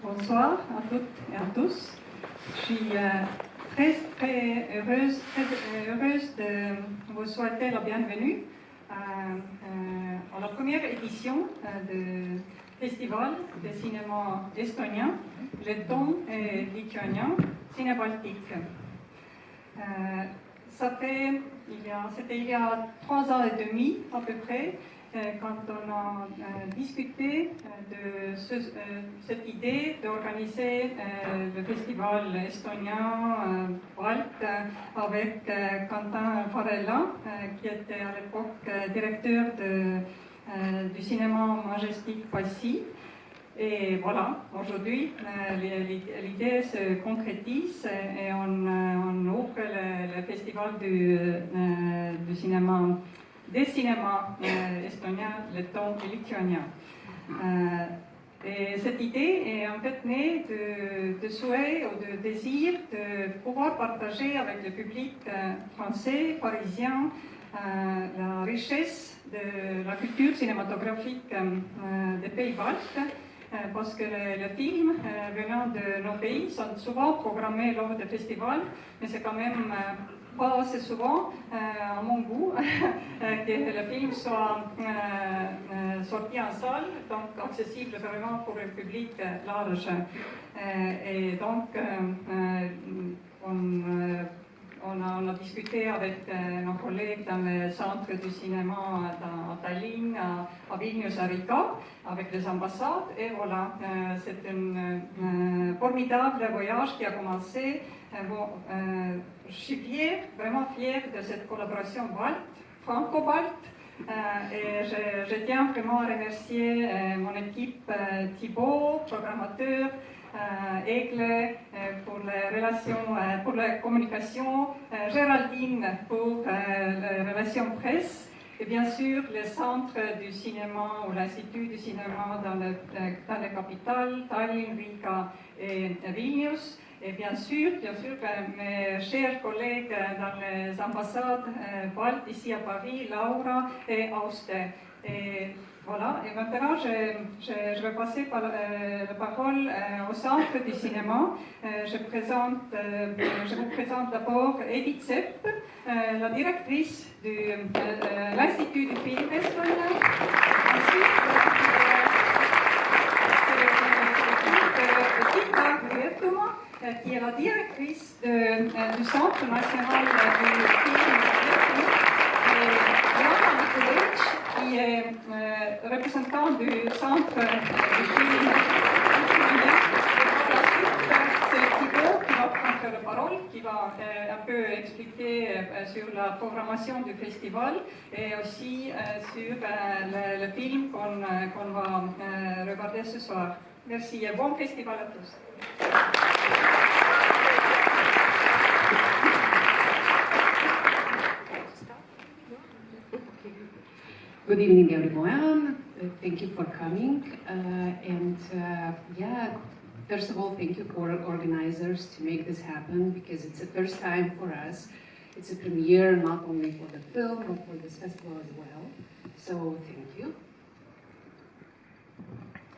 Bonsoir à toutes et à tous. Je suis très heureuse de vous souhaiter la bienvenue à la première édition du Festival de cinéma estonien, letton et lituanien, Ciné-Baltique. C'était il y a 3 ans et demi à peu près, quand on a discuté de cette idée d'organiser le festival estonien BALT avec Quentin Farella, qui était à l'époque directeur du cinéma Majestic Passy. Et voilà, aujourd'hui, l'idée se concrétise et on ouvre le festival du cinéma, des cinémas estoniens, letton et lituanien. Et cette idée est en fait née de souhait ou de désir de pouvoir partager avec le public français, parisien, la richesse de la culture cinématographique des pays baltes. Parce que les films venant de nos pays sont souvent programmés lors des festivals, mais c'est quand même pas assez souvent, à mon goût, que le film soit sorti en salle, donc accessible vraiment pour le public large. Et donc, on a discuté avec nos collègues dans le centre du cinéma à Tallinn, à Vilnius, à Riga, avec les ambassades. Et voilà, c'est un formidable voyage qui a commencé. Je suis vraiment fière de cette collaboration franco-balte. Et je tiens vraiment à remercier mon équipe Thibaut, programmateur, Aigle pour les relations, pour la communication, Géraldine pour les relations presse, et bien sûr le centre du cinéma ou l'Institut du cinéma dans les capitales, Tallinn, Riga et Vilnius. Et bien sûr, mes chers collègues dans les ambassades baltes ici à Paris, Laura et Auster. Et voilà, et maintenant je vais passer la parole au centre du cinéma. Je vous présente d'abord Edith Sepp, la directrice de l'Institut du film estonien. Ensuite, Tiina Virtuma, qui est la directrice du Centre national du film estonien. Qui est représentant du centre du film estonien. C'est Thibaut qui va prendre la parole, qui va un peu expliquer sur la programmation du festival et aussi sur le film qu'on va regarder ce soir. Merci et bon festival à tous. Good evening, everyone. Thank you for coming. First of all, thank you for organizers to make this happen, because it's the first time for us. It's a premiere not only for the film, but for this festival as well. So, thank you.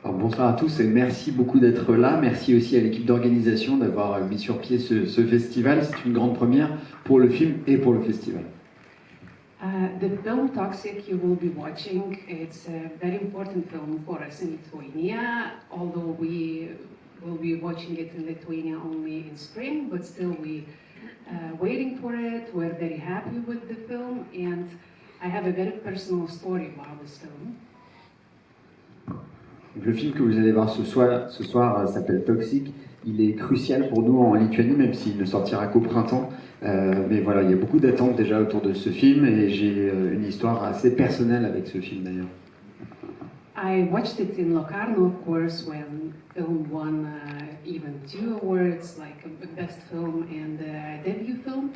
Alors, bonsoir à tous et merci beaucoup d'être là. Merci aussi à l'équipe d'organisation d'avoir mis sur pied ce festival. C'est une grande première pour le film et pour le festival. The film Toxic you will be watching, it's a very important film for us in Lithuania, although we will be watching it in Lithuania only in spring, but still we waiting for it. We're very happy with the film, and I have a very personal story about this film. Le film que vous allez voir ce soir s'appelle Toxic. Il est crucial pour nous en Lituanie, même s'il ne sortira qu'au printemps. Mais voilà, il y a beaucoup d'attentes déjà autour de ce film et j'ai une histoire assez personnelle avec ce film d'ailleurs. I watched it in Locarno, of course, when film won even 2 awards, like best film and debut film.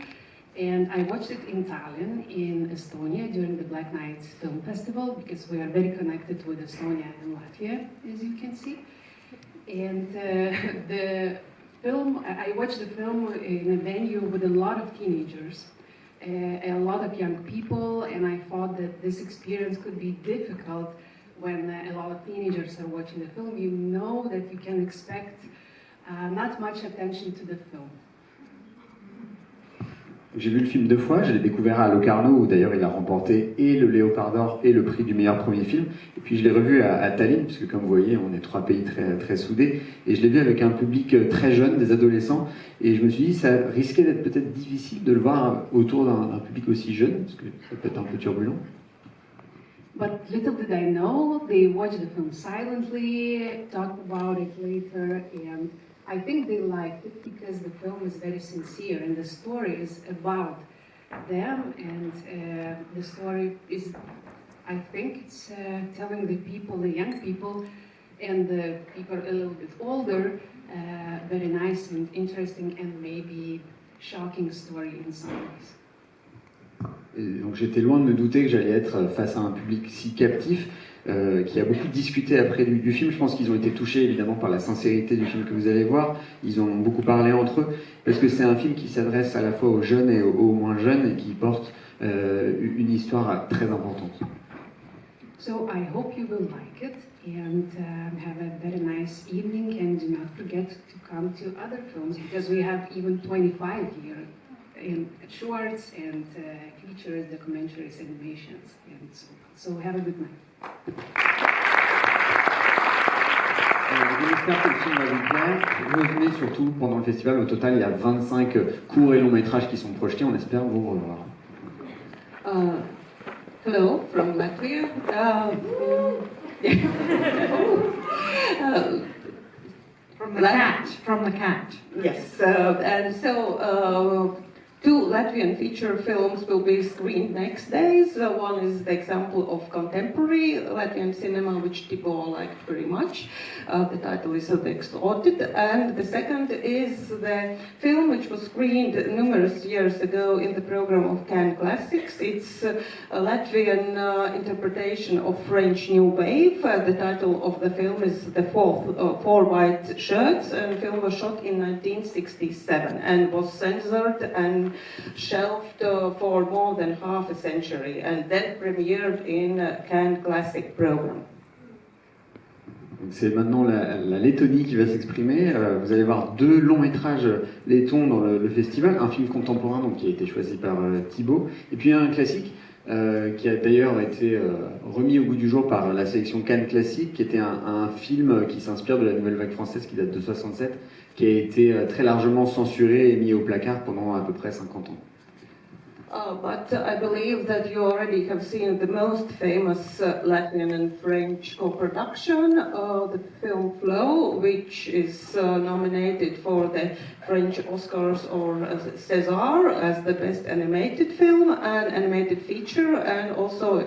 And I watched it in Tallinn, in Estonia, during the Black Night Film Festival, because we are very connected with Estonia and Latvia, as you can see. And I watched the film in a venue with a lot of teenagers. a lot of young people, and I thought that this experience could be difficult when a lot of teenagers are watching the film. You know that you can expect not much attention to the film. J'ai vu le film 2 fois, je l'ai découvert à Locarno, où d'ailleurs il a remporté et le Léopard d'Or et le prix du meilleur premier film. Et puis je l'ai revu à Tallinn, puisque comme vous voyez, on est 3 pays très, très soudés. Et je l'ai vu avec un public très jeune, des adolescents. Et je me suis dit, ça risquait d'être peut-être difficile de le voir autour d'un public aussi jeune, parce que ça peut être un peu turbulent. But little did I know, they watched the film silently, talked about it later, and I think they liked it because the film is very sincere and the story is about them, and the story is, I think it's telling the people, the young people and the people a little bit older, very nice and interesting and maybe shocking story in some ways. Et donc j'étais loin de me douter que j'allais être face à un public si captif, qui a beaucoup discuté après du film. Je pense qu'ils ont été touchés évidemment par la sincérité du film que vous allez voir. Ils en ont beaucoup parlé entre eux, parce que c'est un film qui s'adresse à la fois aux jeunes et aux moins jeunes, et qui porte une histoire très importante. So I hope you will like it and have a very nice evening, and do not forget to come to other films, because we have even 25 here in shorts and features, documentaries, animations, and so have a good night. J'espère que le film va vous plaire. Revenez surtout pendant le festival. Au total, il y a 25 courts et longs métrages qui sont projetés. On espère vous revoir. Hello from Latvia. From the cat. Yes, and so 2 Latvian feature films will be screened next days. One is the example of contemporary Latvian cinema, which people liked very much. The title is The Extorted. And the second is the film which was screened numerous years ago in the program of Cannes Classics. It's a Latvian interpretation of French New Wave. The title of the film is The Four White Shirts, and the film was shot in 1967 and was censored and shelved for more than half a century, and then premiered in Cannes Classic program. C'est maintenant la Lettonie qui va s'exprimer. Vous allez voir 2 longs métrages lettons dans le festival, un film contemporain donc, qui a été choisi par Thibaut, et puis un classique qui a d'ailleurs été remis au goût du jour par la sélection Cannes Classique, qui était un film qui s'inspire de la Nouvelle Vague française qui date de 67, qui a été très largement censuré et mis au placard pendant à peu près 50 ans. But I believe that you already have seen the most famous Latvian and French co-production, the film Flow, which is nominated for the French Oscars or César as the best animated film and animated feature, and also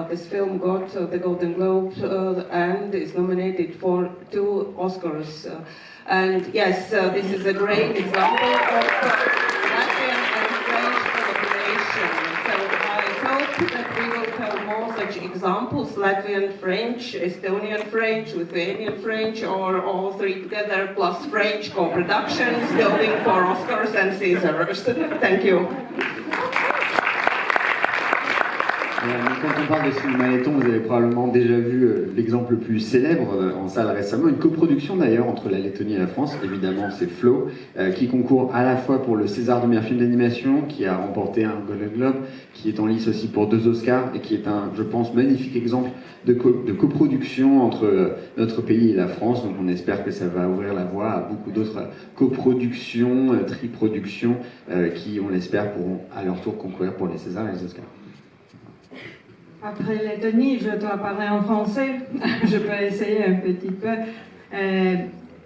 this film got the Golden Globe and is nominated for 2 Oscars. And yes, this is a great example of Latvian and French collaboration. So I hope that we will have more such examples, Latvian French, Estonian French, Lithuanian French, or all 3 together, plus French co-productions going for Oscars and Caesars. Thank you. Quand on parle de cinéma letton, vous avez probablement déjà vu l'exemple le plus célèbre en salle récemment, une coproduction d'ailleurs entre la Lettonie et la France, évidemment c'est Flow, qui concourt à la fois pour le César du meilleur film d'animation, qui a remporté un Golden Globe, qui est en lice aussi pour 2 Oscars, et qui est un, je pense, magnifique exemple de coproduction entre notre pays et la France. Donc on espère que ça va ouvrir la voie à beaucoup d'autres coproductions, triproductions, qui, on l'espère, pourront à leur tour concourir pour les Césars et les Oscars. Après Lettonie, je dois parler en français. Je peux essayer un petit peu.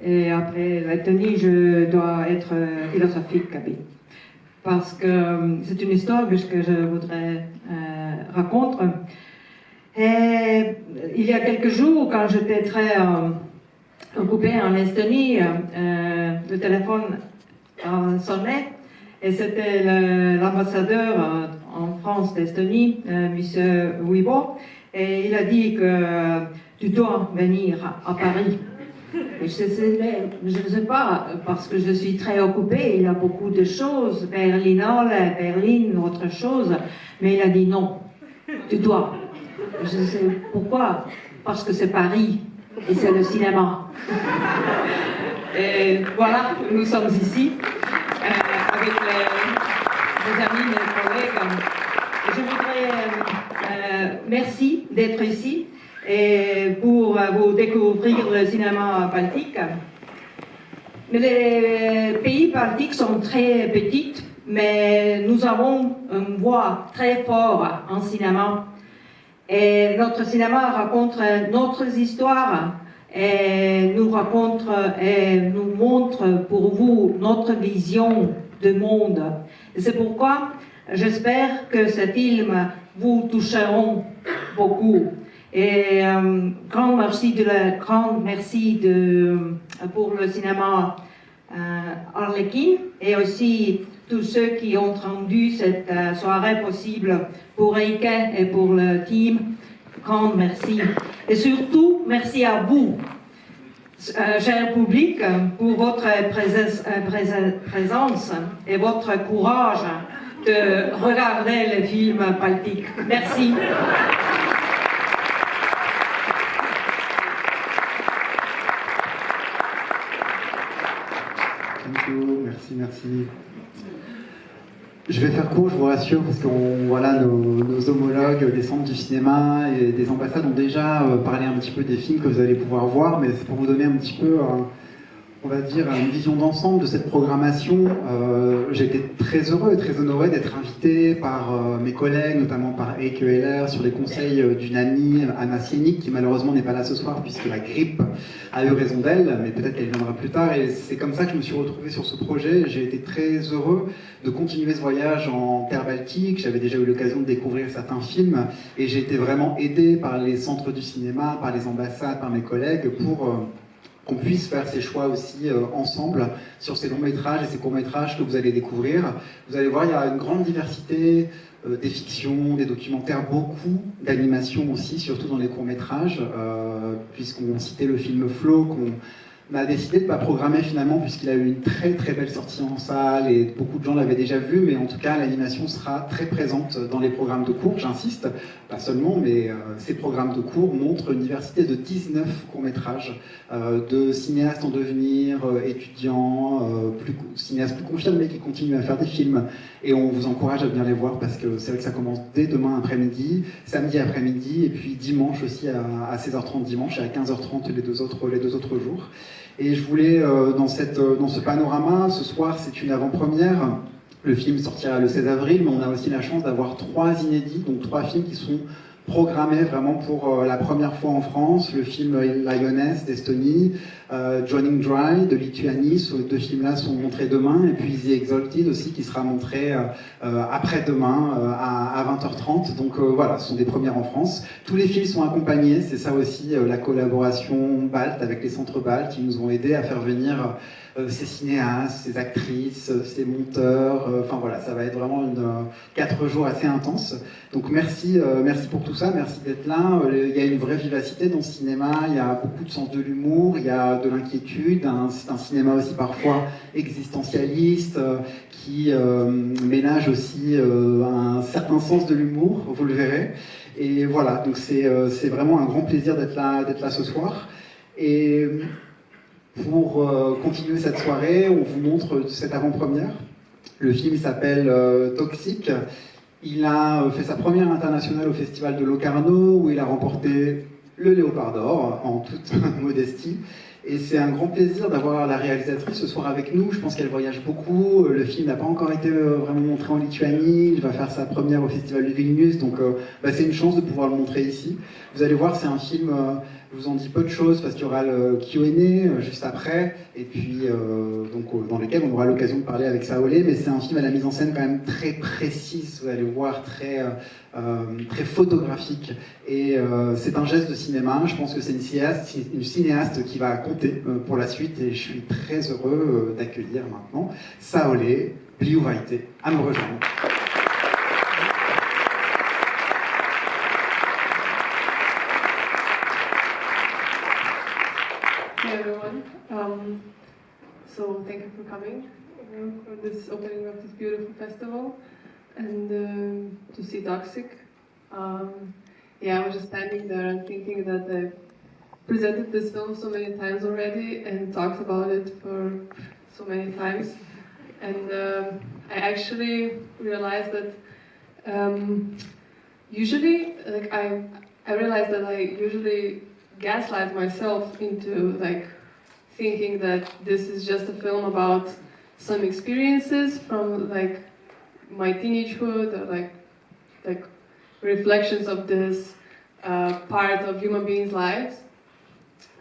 Et après Lettonie, je dois être philosophique, parce que c'est une histoire que je voudrais raconter. Et il y a quelques jours, quand j'étais très occupée en Estonie, le téléphone a sonné, et c'était l'ambassadeur en France d'Estonie, M. Wibo, et il a dit que tu dois venir à Paris Je ne sais pas, parce que je suis très occupée, il y a beaucoup de choses, Berlinale, Berlin, autre chose, mais il a dit non, tu dois. Je sais pourquoi, parce que c'est Paris, et c'est le cinéma. Et voilà, nous sommes ici, avec les amis, mes collègues. Je voudrais merci d'être ici et pour vous découvrir le cinéma baltique. Mais les pays baltiques sont très petits, mais nous avons une voix très forte en cinéma. Et notre cinéma raconte notre histoire et nous raconte et nous montre pour vous notre vision du monde. Et c'est pourquoi j'espère que ces films vous toucheront beaucoup. Et grand merci pour le cinéma Harlequin et aussi tous ceux qui ont rendu cette soirée possible pour Eike et pour le team. Grand merci. Et surtout, merci à vous, cher public, pour votre présence et votre courage de regarder les films baltiques. Merci. Merci. Je vais faire court, je vous rassure, parce que voilà, nos homologues des centres du cinéma et des ambassades ont déjà parlé un petit peu des films que vous allez pouvoir voir, mais c'est pour vous donner un petit peu, on va dire, une vision d'ensemble de cette programmation. J'ai été très heureux et très honoré d'être invité par mes collègues, notamment par Eike Heller, sur les conseils d'une amie, Anna Sienik, qui malheureusement n'est pas là ce soir puisque la grippe a eu raison d'elle, mais peut-être qu'elle viendra plus tard. Et c'est comme ça que je me suis retrouvé sur ce projet. J'ai été très heureux de continuer ce voyage en terre baltique. J'avais déjà eu l'occasion de découvrir certains films et j'ai été vraiment aidé par les centres du cinéma, par les ambassades, par mes collègues pour qu'on puisse faire ces choix aussi ensemble sur ces longs métrages et ces courts métrages que vous allez découvrir. Vous allez voir, il y a une grande diversité des fictions, des documentaires, beaucoup d'animations aussi, surtout dans les courts métrages, puisqu'on citait le film Flow, qu'on a décidé de ne pas programmer finalement, puisqu'il a eu une très très belle sortie en salle et beaucoup de gens l'avaient déjà vu, mais en tout cas l'animation sera très présente dans les programmes de cours, j'insiste, pas seulement, mais ces programmes de cours montrent une diversité de 19 courts-métrages de cinéastes en devenir, étudiants, cinéastes plus confirmés qui continuent à faire des films, et on vous encourage à venir les voir parce que c'est vrai que ça commence dès demain après-midi, samedi après-midi, et puis dimanche aussi à 16h30 dimanche et à 15h30 les deux autres jours. Et je voulais, dans ce panorama, ce soir c'est une avant-première. Le film sortira le 16 avril, mais on a aussi la chance d'avoir 3 inédits, donc 3 films qui sont programmés vraiment pour la première fois en France. Le film Lioness d'Estonie, Joining Dry de Lituanie, ces 2 films-là sont montrés demain, et puis The Exalted aussi qui sera montré après-demain à 20h30. Donc voilà, ce sont des premières en France. Tous les films sont accompagnés, c'est ça aussi la collaboration balte avec les centres baltes qui nous ont aidés à faire venir ces cinéastes, ces actrices, ces monteurs, enfin voilà, ça va être vraiment 4 jours assez intenses. Donc merci pour tout ça, merci d'être là. Il y a une vraie vivacité dans ce cinéma, il y a beaucoup de sens de l'humour, il y a de l'inquiétude, c'est un cinéma aussi parfois existentialiste, qui ménage aussi un certain sens de l'humour, vous le verrez. Et voilà, donc c'est vraiment un grand plaisir d'être là ce soir. Et pour continuer cette soirée, on vous montre cette avant-première. Le film s'appelle Toxic. Il a fait sa première internationale au Festival de Locarno, où il a remporté le Léopard d'Or, en toute modestie. Et c'est un grand plaisir d'avoir la réalisatrice ce soir avec nous. Je pense qu'elle voyage beaucoup. Le film n'a pas encore été vraiment montré en Lituanie. Il va faire sa première au Festival de Vilnius. Donc c'est une chance de pouvoir le montrer ici. Vous allez voir, c'est un film... Je vous en dis peu de choses parce qu'il y aura le Q&A juste après, et puis dans lequel on aura l'occasion de parler avec Saolé, mais c'est un film à la mise en scène quand même très précise, vous allez voir, très photographique, et c'est un geste de cinéma. Je pense que c'est une cinéaste qui va compter pour la suite, et je suis très heureux d'accueillir maintenant Saolé Pliuvaite à me rejoindre. Hey everyone. So thank you for coming for this opening of this beautiful festival and to see Toxic. Yeah, I was just standing there and thinking that I presented this film so many times already and talked about it for so many times. And I actually realized that usually, like I realized that I usually gaslight myself into like thinking that this is just a film about some experiences from like my teenagehood or like reflections of this part of human beings' lives.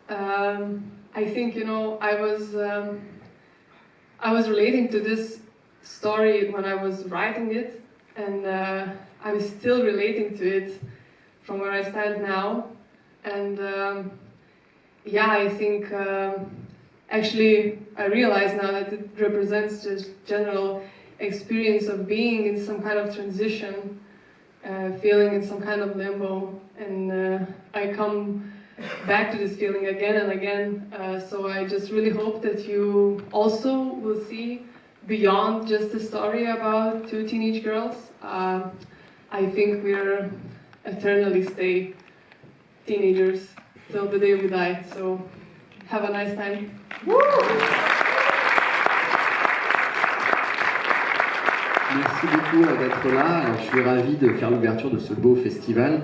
I think I was relating to this story when I was writing it, and I'm still relating to it from where I stand now. And yeah, I think actually I realize now that it represents just general experience of being in some kind of transition, feeling in some kind of limbo, and I come back to this feeling again and again. So I just really hope that you also will see beyond just a story about two teenage girls. I think we're eternally stay teenagers till the day we die. So have a nice time. Merci beaucoup d'être là. Alors, je suis ravi de faire l'ouverture de ce beau festival.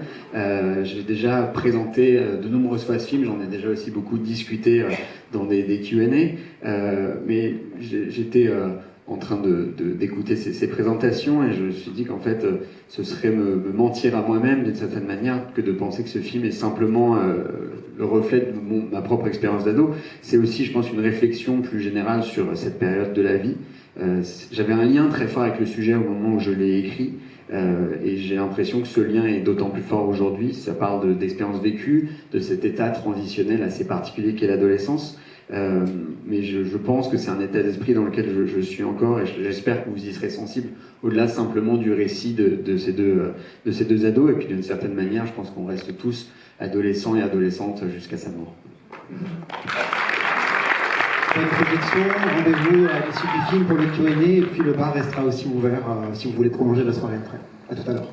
J'ai déjà présenté de nombreuses fois ce film, j'en ai déjà aussi beaucoup discuté dans des Q&A, mais j'étais en train d'écouter ces présentations et je me suis dit qu'en fait ce serait me mentir à moi-même d'une certaine manière que de penser que ce film est simplement le reflet de ma propre expérience d'ado. C'est aussi, je pense, une réflexion plus générale sur cette période de la vie. J'avais un lien très fort avec le sujet au moment où je l'ai écrit et j'ai l'impression que ce lien est d'autant plus fort aujourd'hui. Ça parle d'expériences vécues, de cet état transitionnel assez particulier qu'est l'adolescence. Mais je pense que c'est un état d'esprit dans lequel je suis encore et j'espère que vous y serez sensible au-delà simplement du récit de ces deux ados. Et puis d'une certaine manière, je pense qu'on reste tous adolescents et adolescentes jusqu'à sa mort. Bonne projection, rendez-vous à l'issue du film pour le Q&A et puis le bar restera aussi ouvert si vous voulez prolonger la soirée après. À tout à l'heure.